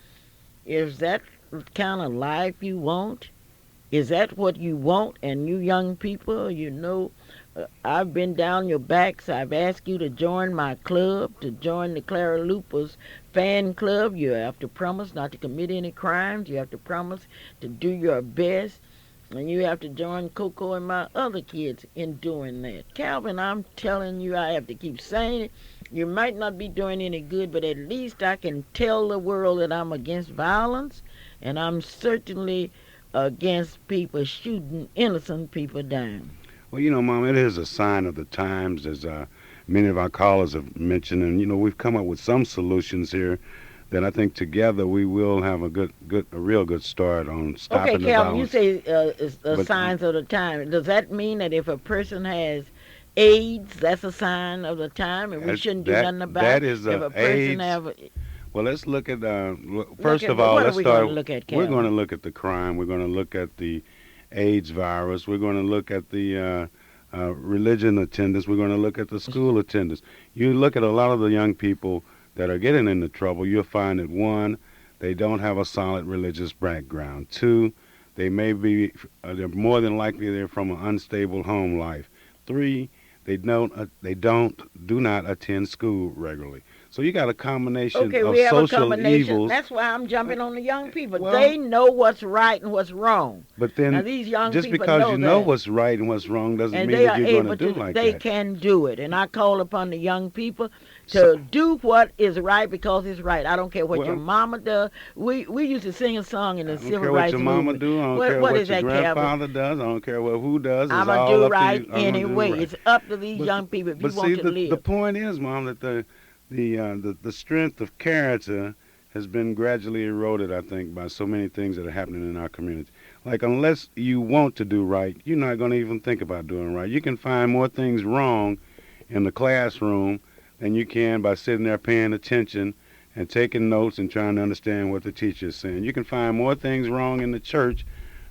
Is that the kind of life you want? Is that what you want? And you young people, you know, I've been down your backs. I've asked you to join my club, to join the Clara Luper's fan club. You have to promise not to commit any crimes. You have to promise to do your best. And you have to join Coco and my other kids in doing that. Calvin, I'm telling you, I have to keep saying it. You might not be doing any good, but at least I can tell the world that I'm against violence, and I'm certainly against people shooting innocent people down. Well, you know, Mom, it is a sign of the times, as many of our callers have mentioned, and, you know, we've come up with some solutions here that I think together we will have a real good start on stopping the Calvin, violence. you say it's the signs of the time. Does that mean that if a person has AIDS, that's a sign of the time, and we shouldn't do nothing about that it? is If a person AIDS. have Well, let's look at first of what all, are let's we start. gonna look at, We're Calvin? going to look at the crime. We're going to look at the AIDS virus. We're going to look at the religion attendance. We're going to look at the school attendance. You look at a lot of the young people that are getting into trouble, you'll find that, one, they don't have a solid religious background. Two, they may be, they're more than likely they're from an unstable home life. Three, they do not attend school regularly. So you got a combination Okay, of we have a social combination. evils. That's why I'm jumping on the young people. Well, they know what's right and what's wrong. But then, Now, these young just people because know you know that. what's right and what's wrong doesn't And mean they that are you're going able to do to, like they that. can do it. And I call upon the young people to do what is right because it's right. I don't care what your mama does. We used to sing a song in the civil I don't care rights what your mama movement. do. I don't What- care what what is your that, Calvin? grandfather does. I don't care who does. It's I'm all going to do up right to you. I'm gonna do anyway. right. It's up to these young people if you But want see, to the live. point is, Mom, that the strength of character has been gradually eroded, I think, by so many things that are happening in our community. Like, unless you want to do right, you're not going to even think about doing right. You can find more things wrong in the classroom than you can by sitting there paying attention and taking notes and trying to understand what the teacher is saying. You can find more things wrong in the church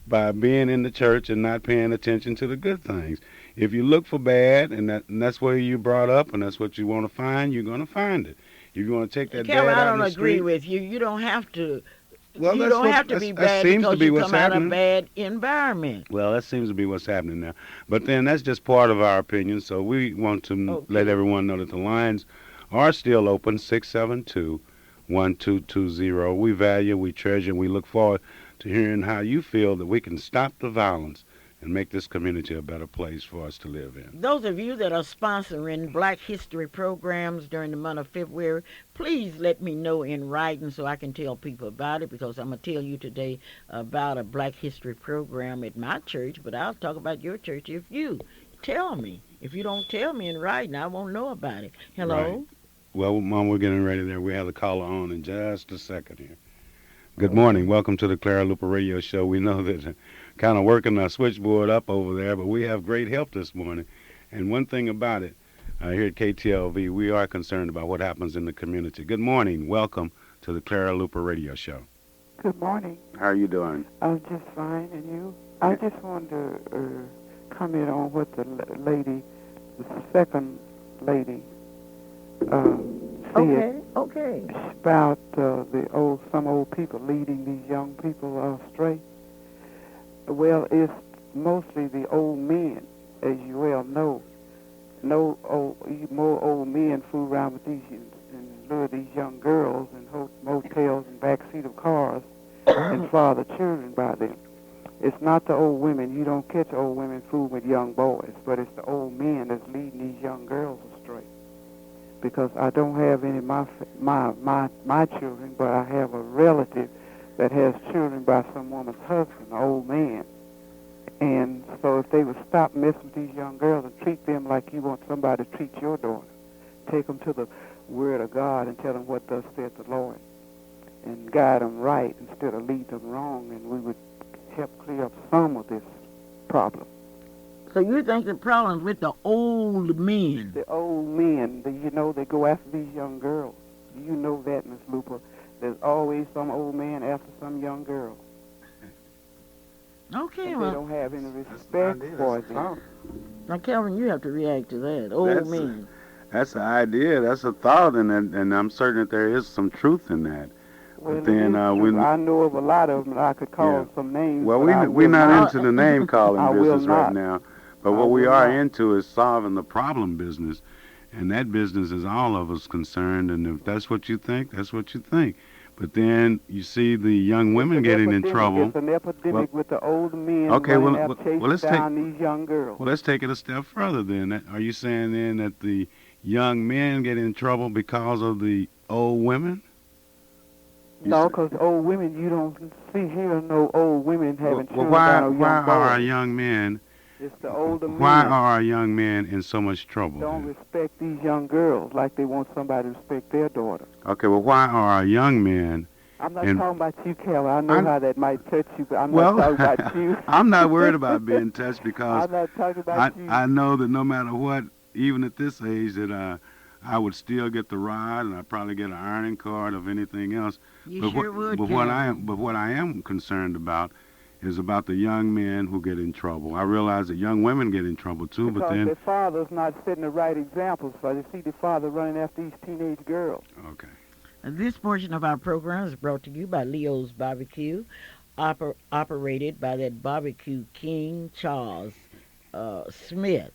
by being in the church and not paying attention to the good things. If you look for bad, and that's where you brought up, and that's what you want to find, you're going to find it. If you want to take that Carol, bad I out in don't the agree street, with you. You don't have to. well, You that's don't what have to be that bad seems to because be you what's come out of a happening. bad environment. Well, that seems to be what's happening now. But then that's just part of our opinion. So we want to let Okay. everyone know that the lines are still open, 672-1220. We value, we treasure, and we look forward to hearing how you feel that we can stop the violence and make this community a better place for us to live in. Those of you that are sponsoring Black History programs during the month of February, please let me know in writing so I can tell people about it, because I'm going to tell you today about a Black History program at my church, but I'll talk about your church if you tell me. If you don't tell me in writing, I won't know about it. Hello? Right. Well, Mom, we're getting ready there. We have the caller on in just a second here. Good morning. Welcome to the Clara Luper Radio Show. We know that kind of working our switchboard up over there, but we have great help this morning. And one thing about it, here at KTLV, we are concerned about what happens in the community. Good morning. Welcome to the Clara Luper Radio Show. Good morning. How are you doing? I'm just fine, and you? I just wanted to comment on what the lady, the second lady, said Okay. about some old people leading these young people astray. Well, it's mostly the old men, as you well know. More old men fool around with these and lure these young girls in motels and backseat of cars and father children by them. It's not the old women. You don't catch old women fooling with young boys, but it's the old men that's leading these young girls astray. Because I don't have any of my children, but I have a relative that has children by some woman's husband, an old man. And so if they would stop messing with these young girls and treat them like you want somebody to treat your daughter, take them to the Word of God and tell them what thus saith the Lord, and guide them right instead of lead them wrong, and we would help clear up some of this problem. So you think the problem's with the old men? The old men, they go after these young girls. You know that, Miss Luper. There's always some old man after some young girl. Okay, and they don't have any respect for them. Now, Calvin, you have to react to that. Old men. That's an idea. That's a thought, and I'm certain that there is some truth in that. Well, but then I know of a lot of them. I could call some names. Well, we're not into the name calling business right now. But what we are into is solving the problem business, and that business is all of us concerned. And if that's what you think, that's what you think. But then you see the young women getting in trouble. It's an epidemic with the old men let's down these young girls. Well, let's take it a step further then. Are you saying then that the young men get in trouble because of the old women? No, because old women, you don't see here no old women having children. Why are our young men? It's the older men. Why are our young men in so much trouble? Don't respect these young girls like they want somebody to respect their daughter. Okay, well, why are our young men? I'm not talking about you, Kelly. I know how that might touch you, but I'm not talking about you. I'm not worried about being touched because I'm not talking about you. I know that no matter what, even at this age, that I would still get the ride, and I'd probably get an ironing card of anything else. You sure would. But what I am concerned about is about the young men who get in trouble. I realize that young women get in trouble too, because but then their father's not setting the right examples. So they see the father running after these teenage girls. Okay. This portion of our program is brought to you by Leo's Barbecue, operated by that barbecue king, Charles Smith,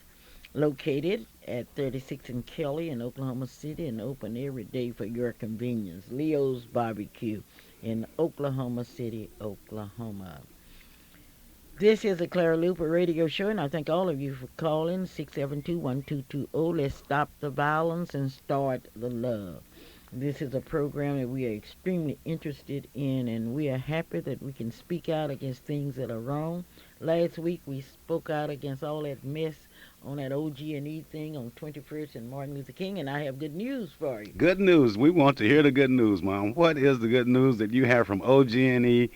located at 36 and Kelly in Oklahoma City and open every day for your convenience. Leo's Barbecue in Oklahoma City, Oklahoma. This is the Clara Luper Radio Show, and I thank all of you for calling 672-1220. Let's stop the violence and start the love. This is a program that we are extremely interested in, and we are happy that we can speak out against things that are wrong. Last week we spoke out against all that mess on that OG&E thing on 21st and Martin Luther King, and I have good news for you. Good news. We want to hear the good news, Mom. What is the good news that you have from OG&E?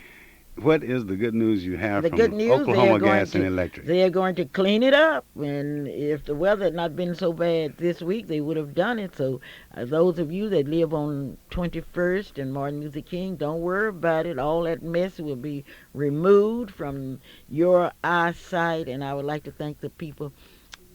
What is the good news you have The from good news, Oklahoma Gas and Electric? they are going to clean it up. And if the weather had not been so bad this week, they would have done it. So those of you that live on 21st and Martin Luther King, don't worry about it. All that mess will be removed from your eyesight. And I would like to thank the people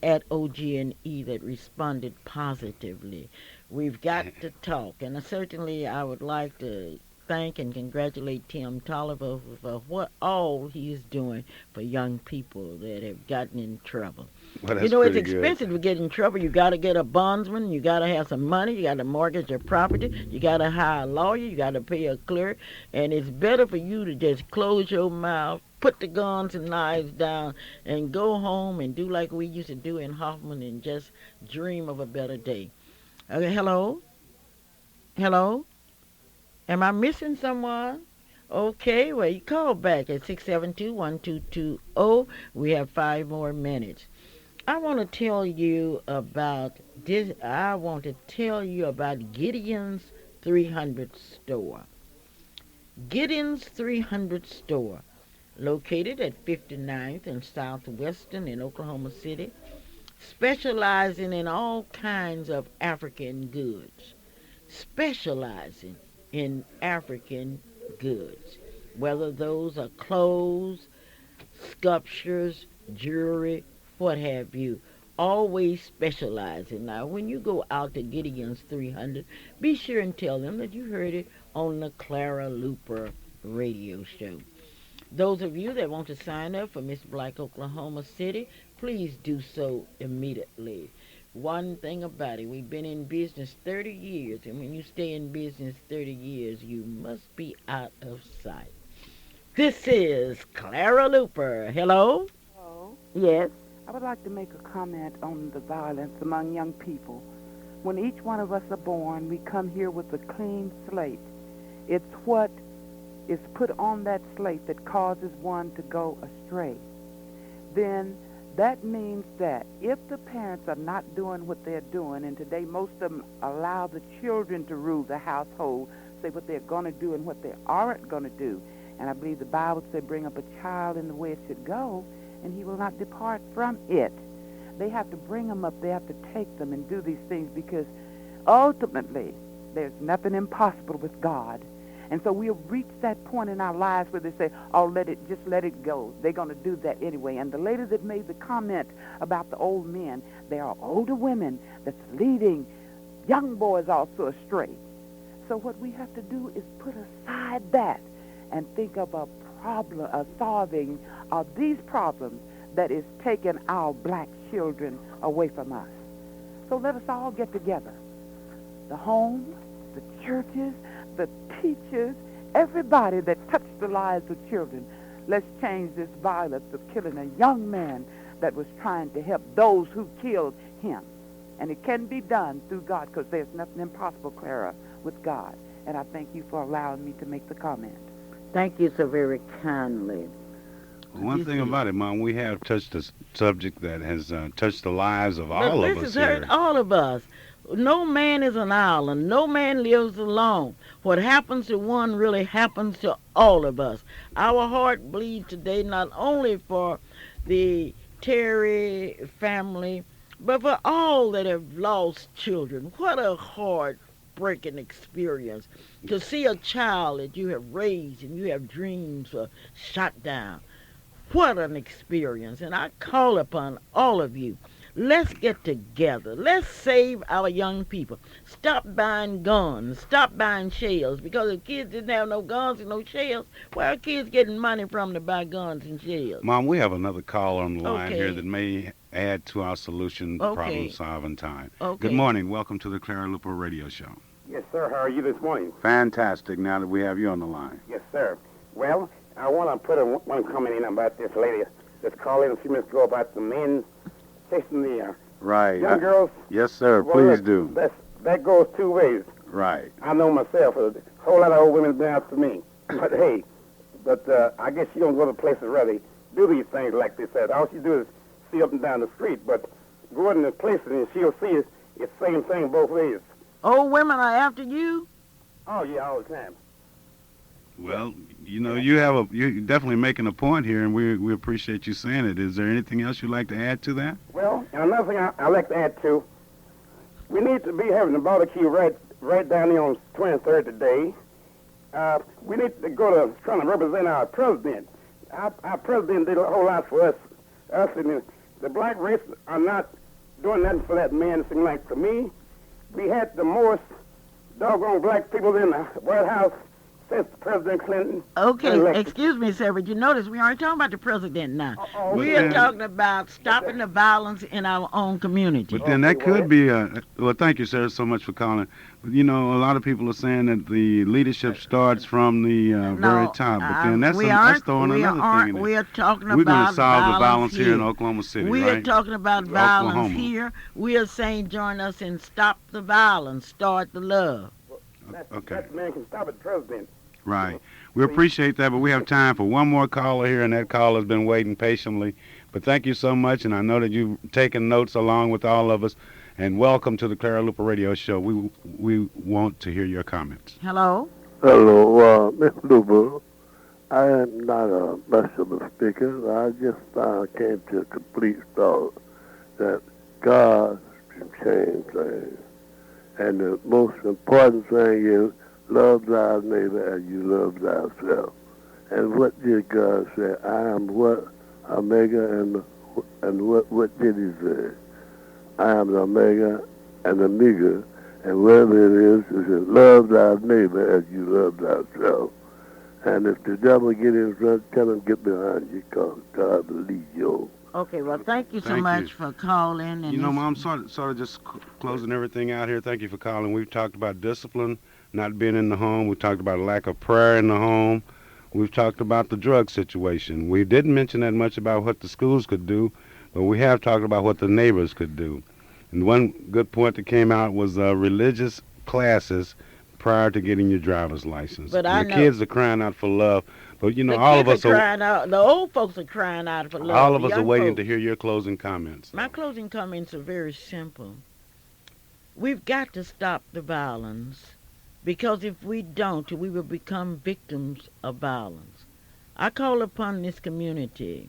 at OG&E that responded positively. We've got to talk. And certainly I would like to thank and congratulate Tim Tolliver for what all he is doing for young people that have gotten in trouble. Well, You know, it's pretty expensive to get in trouble. You got to get a bondsman. You got to have some money. You got to mortgage your property. You got to hire a lawyer. You got to pay a clerk. And it's better for you to just close your mouth, put the guns and knives down, and go home and do like we used to do in Hoffman and just dream of a better day. Okay, hello? Hello? Am I missing someone? Okay, well, you call back at 672-1220. We have 5 more minutes. I want to tell you about this. I want to tell you about Gideon's 300 store. Gideon's 300 store, located at 59th and Southwestern in Oklahoma City, specializing in all kinds of African goods. Specializing in African goods, whether those are clothes, sculptures, jewelry, what have you, always specializing. Now, when you go out to Gideon's 300, be sure and tell them that you heard it on the Clara Luper radio show. Those of you that want to sign up for Miss Black Oklahoma City, please do so immediately. One thing about it, we've been in business 30 years, and when you stay in business 30 years, you must be out of sight. This is Clara Luper. Hello? Hello. Yes? I would like to make a comment on the violence among young people. When each one of us are born, we come here with a clean slate. It's what is put on that slate that causes one to go astray. Then that means that if the parents are not doing what they're doing, and today most of them allow the children to rule the household, say what they're going to do and what they aren't going to do. And I believe the Bible said, bring up a child in the way it should go, and he will not depart from it. They have to bring them up. They have to take them and do these things, because ultimately there's nothing impossible with God. And so we'll reach that point in our lives where they say, oh, let it go. They're going to do that anyway. And the lady that made the comment about the old men, there are older women that's leading young boys also astray. So what we have to do is put aside that and think of a problem, a solving of these problems that is taking our black children away from us. So let us all get together. The home, the churches, the teachers, everybody that touched the lives of children. Let's change this violence of killing a young man that was trying to help those who killed him. And it can be done through God, because there's nothing impossible, Clara, with God. And I thank you for allowing me to make the comment. Thank you so very kindly. One thing about it, Mom, we have touched a subject that has touched the lives of all of us This has here. hurt all of us. No man is an island. No man lives alone. What happens to one really happens to all of us. Our heart bleeds today not only for the Terry family, but for all that have lost children. What a heartbreaking experience to see a child that you have raised and you have dreams for shot down. What an experience. And I call upon all of you. Let's get together. Let's save our young people. Stop buying guns. Stop buying shells. Because if kids didn't have no guns and no shells, where are kids getting money from to buy guns and shells? Mom, we have another caller on the line Okay. here that may add to our solution Okay. problem-solving time. Okay. Good morning. Welcome to the Clara Luper Radio Show. Yes, sir. How are you this morning? Fantastic, now that we have you on the line. Yes, sir. Well, I want to put one comment in about this lady that's called in a few minutes ago about the men chasing the Right. young girls. Yes, sir. Well, Please look, do. That goes two ways. Right. I know myself. A whole lot of old women been after me. But hey, I guess she don't go to places where they do these things like this. All she do is see up and down the street. But go in the places and she'll see it's the same thing both ways. Old women are after you? Oh, yeah, all the time. Well, you're definitely making a point here, and we appreciate you saying it. Is there anything else you'd like to add to that? Well, and another thing I like to add too, we need to be having a barbecue right down there on 23rd today. We need to go to trying to represent our president. Our president did a whole lot for us. Us and the black race are not doing nothing for that man. It seems like to me, we had the most doggone black people in the White House since President Clinton. Okay, excuse me, sir, but you notice we aren't talking about the president now. We are talking about stopping the violence in our own community. But then that could be well, thank you, sir, so much for calling. But, a lot of people are saying that the leadership starts from the very top. But then that's throwing another thing in there. We are talking We're going about to solve the violence here here in Oklahoma City, We right? are talking about violence Oklahoma. here. We are saying join us in Stop the Violence, Start the Love. Okay. That man can stop it, president. Right. We appreciate that, but we have time for one more caller here, and that caller has been waiting patiently. But thank you so much, and I know that you've taken notes along with all of us. And welcome to the Clara Luper Radio Show. We want to hear your comments. Hello? Hello, Miss Luper. I am not much of a speaker. I just came to a complete thought that God can change things. And the most important thing is love thy neighbor as you love thyself. And what did God say? I am what? Omega and what did he say? I am the Omega and the Omega, and whatever it is love thy neighbor as you love thyself. And if the devil get in front, tell him get behind you, because God will lead you. Okay, well, thank you so much for calling. And Mom, sort of just closing everything out here. Thank you for calling. We've talked about discipline, not being in the home. We talked about a lack of prayer in the home. We've talked about the drug situation. We didn't mention that much about what the schools could do, but we have talked about what the neighbors could do. And one good point that came out was religious classes prior to getting your driver's license. But the kids are crying out for love. But, all of us are crying out. The old folks are crying out for love. All of us are waiting to hear your closing comments. My closing comments are very simple. We've got to stop the violence, because if we don't, we will become victims of violence. I call upon this community,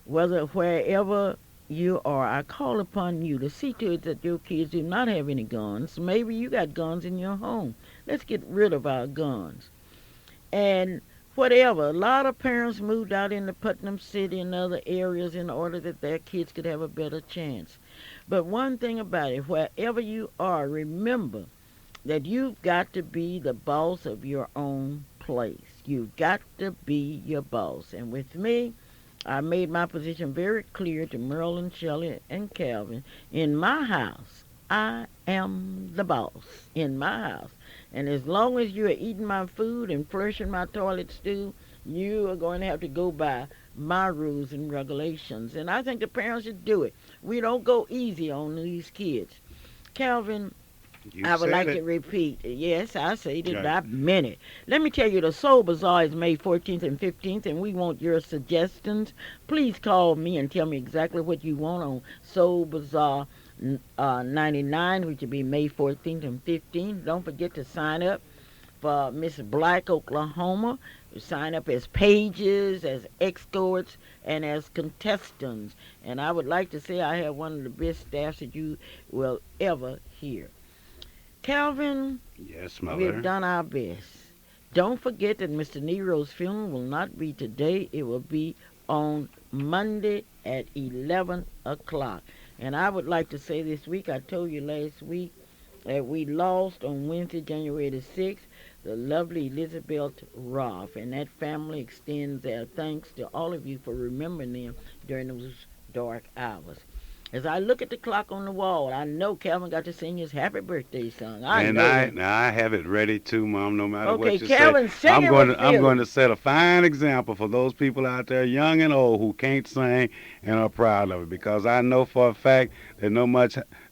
wherever you are, I call upon you to see to it that your kids do not have any guns. Maybe you got guns in your home. Let's get rid of our guns. And whatever, a lot of parents moved out into Putnam City and other areas in order that their kids could have a better chance. But one thing about it, wherever you are, remember that you've got to be the boss of your own place. You've got to be your boss. And with me, I made my position very clear to Merle, Shelley, and Calvin. In my house, I am the boss in my house. And as long as you are eating my food and flushing my toilet stool, you are going to have to go by my rules and regulations. And I think the parents should do it. We don't go easy on these kids. Calvin, I would like to repeat. Yes, I said it. I meant it. Let me tell you, the Soul Bazaar is May 14th and 15th, and we want your suggestions. Please call me and tell me exactly what you want on Soul Bazaar 99, which will be May 14th and 15th. Don't forget to sign up for Miss Black Oklahoma. Sign up as pages, as escorts, and as contestants. And I would like to say I have one of the best staffs that you will ever hear. Calvin, yes, Mother. We've done our best. Don't forget that Mr. Nero's funeral will not be today. It will be on Monday at 11 o'clock. And I would like to say this week, I told you last week that we lost on Wednesday, January the 6th, the lovely Elizabeth Roth. And that family extends their thanks to all of you for remembering them during those dark hours. As I look at the clock on the wall, I know Calvin got to sing his happy birthday song. I have it ready too, Mom. No matter what you Calvin, say, I'm going to set a fine example for those people out there, young and old, who can't sing and are proud of it. Because I know for a fact that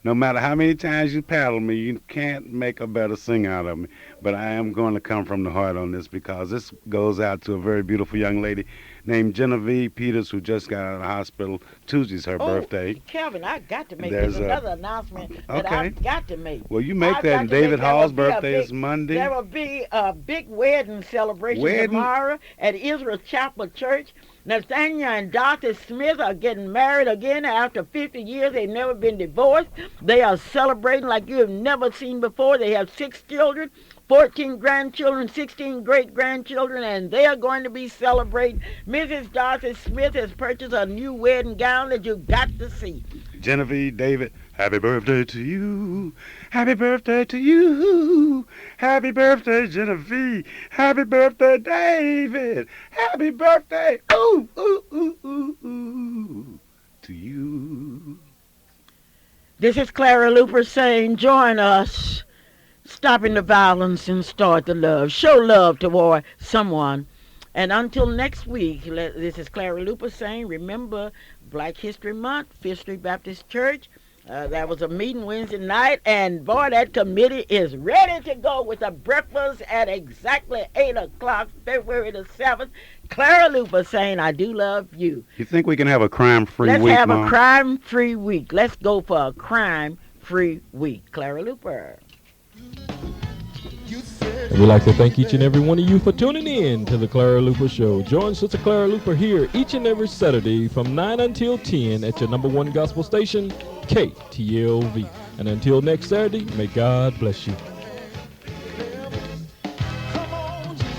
No matter how many times you paddle me, you can't make a better singer out of me. But I am going to come from the heart on this because this goes out to a very beautiful young lady named Genevieve Peters, who just got out of the hospital. Tuesday's her birthday. Kelvin, I got to make There's another announcement that I've got to make. Well, you make that, and David Hall's birthday is Monday. There will be a big wedding celebration tomorrow at Israel Chapel Church. Nathaniel and Dorothy Smith are getting married again after 50 years. They've never been divorced. They are celebrating like you have never seen before. They have 6 children, 14 grandchildren, 16 great-grandchildren, and they are going to be celebrating. Mrs. Dorothy Smith has purchased a new wedding gown that you've got to see. Genevieve, David, happy birthday to you. Happy birthday to you. Happy birthday, Genevieve. Happy birthday, David. Happy birthday, ooh, ooh, ooh, ooh, ooh, to you. This is Clara Luper saying, join us. Stopping the violence and start the love. Show love toward someone. And until next week, this is Clara Luper saying, remember Black History Month, Fifth Street Baptist Church. That was a meeting Wednesday night, and boy, that committee is ready to go with a breakfast at exactly 8 o'clock, February the 7th. Clara Luper saying, I do love you. You think we can have a crime-free week, Let's have Mom? a crime-free week. Let's go for a crime-free week. Clara Luper. And we'd like to thank each and every one of you for tuning in to the Clara Luper Show. Join Sister Clara Luper here each and every Saturday from 9 until 10 at your #1 gospel station, KTLV. And until next Saturday, may God bless you.